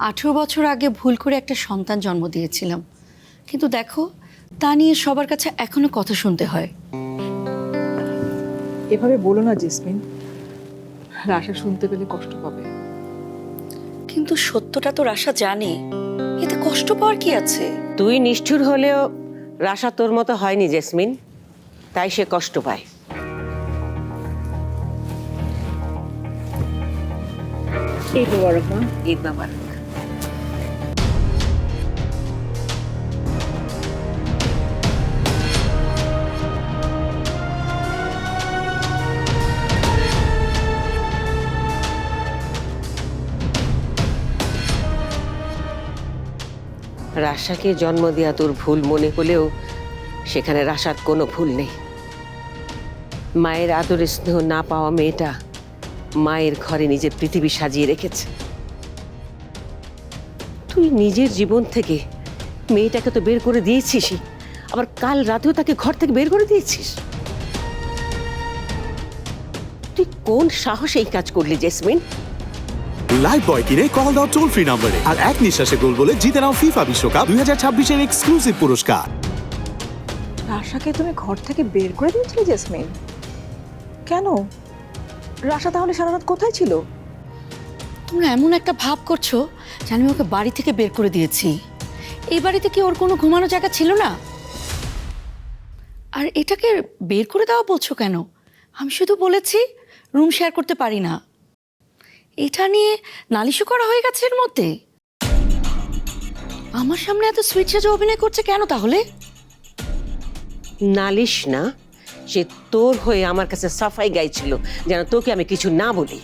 18 বছর আগে ভুল করে একটা সন্তান জন্ম দিয়েছিলাম, কিন্তু দেখো তা নিয়ে সবার কাছে এখনো কথা শুনতে হয়। এভাবে বলো না জেসমিন, রাশা শুনতে পেলে কষ্ট পাবে। কিন্তু সত্যটা তো রাশা জানে, এতে কষ্ট পাওয়ার কি আছে? তুই নিষ্ঠুর হলেও রাশা তোর মতো হয়নি জেসমিন, তাই সে কষ্ট পায়। ঈদ মোবারক মা। ঈদ মোবারক। রাশাকে জন্ম দেওয়া তোর ভুল মনে হলেও সেখানে রাশার কোনো ভুল নেই। মায়ের আদর স্নেহ না পাওয়া মেয়েটা মায়ের ঘরে নিজের পৃথিবী সাজিয়ে রেখেছে। তুই নিজের জীবন থেকে মেয়েটাকে তো বের করে দিয়েছিস, আবার কাল রাতেও তাকে ঘর থেকে বের করে দিয়েছিস। তুই কোন সাহস এই কাজ করলি জেসমিন? লাইফবয় কিনে কল দাও টোল ফ্রি নম্বরে আর এক নিঃশ্বাসে গোল বলে জিতে নাও ফিফা বিশ্বকাপ 2026-এর এক্সক্লুসিভ পুরস্কার। রাশাকে তুমি ঘর থেকে বের করে দিয়েছিলে জেসমিন? কেন? রাশা তাহলে সারা রাত কোথায় ছিল? তোমরা এমন একটা ভাব করছো যে আমি ওকে বাড়ি থেকে বের করে দিয়েছি। এই বাড়িতে কি ওর কোনো ঘুমানো জায়গা ছিল না? আর এটাকে বের করে দেওয়া বলছো কেন? আমি শুধু বলেছি রুম শেয়ার করতে পারি না। এটা নিয়ে নালিশও করা হয়ে গেছে এর মধ্যে। আমার সামনে এত সুইট সাজা অভিনয় করছে কেন তাহলে? নালিশ না, সে তোর হয়ে আমার কাছে সাফাই গাইছিল যেন তোকে আমি কিছু না বলি।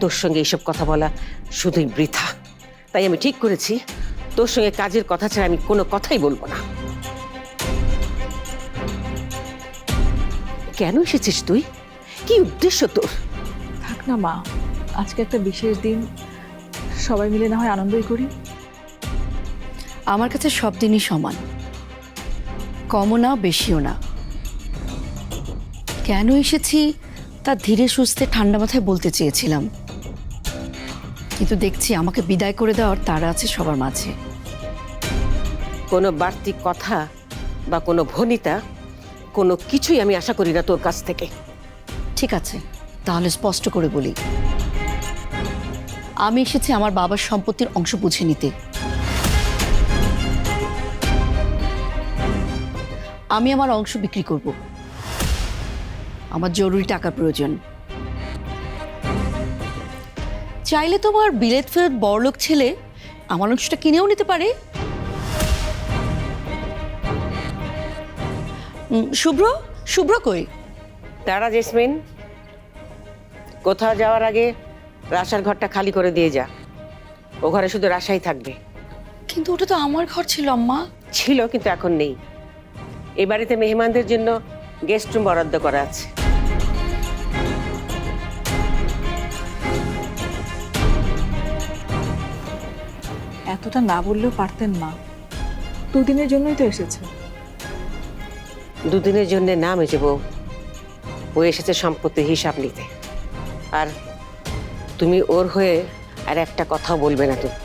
তোর সঙ্গে এইসব কথা বলা শুধুই বৃথা, তাই আমি ঠিক করেছি তোর সঙ্গে কাজের কথা ছাড়া আমি কোনো কথাই বলবো না। কেন এসেছিস তুই? কি উদ্দেশ্য তোর? থাক না মা, আজকে একটা বিশেষ দিন, সবাই মিলে না হয় আনন্দই করি। আমার কাছে সব দিনই সমান, কমও না বেশিও না। কেন এসেছি তা ধীরে সুস্থে ঠান্ডা মাথায় বলতে চেয়েছিলাম, কিন্তু দেখছি আমাকে বিদায় করে দেওয়ার তাড়া আছে সবার মাঝে। কোনো বাড়তি কথা বা কোনো ভনিতা কোনো কিছুই আমি আশা করি না তোর কাছ থেকে। ঠিক আছে, তাহলে স্পষ্ট করে বলি, আমি এসেছি আমার বাবার সম্পত্তির অংশ বুঝে নিতে। আমি আমার অংশ বিক্রি করব, আমার জরুরি টাকার প্রয়োজন। চাইলে তোমার বিলেত ফেরত বড়লোক ছেলে আমার অংশটা কিনেও নিতে পারে। শুভ্র, শুভ্র কই? তারা জেসমিন, কোথাও যাওয়ার আগে রাশার ঘরটা খালি করে দিয়ে যা। ও ঘরে শুধু রাশাই থাকবে। কিন্তু ওটা তো আমার ঘর ছিল আম্মা। ছিল, কিন্তু এখন নেই। এই বাড়িতে মেহমানদের জন্য গেস্ট রুম বরাদ্দ করা আছে। এতটা না বললেও পারতেন মা, দুদিনের জন্যই তো এসেছে। দুদিনের জন্য না মেজে বউ, ও এসেছে সম্পত্তির হিসাব নিতে। আর তুমি ওর হয়ে আর একটা কথাও বলবে না। তুমি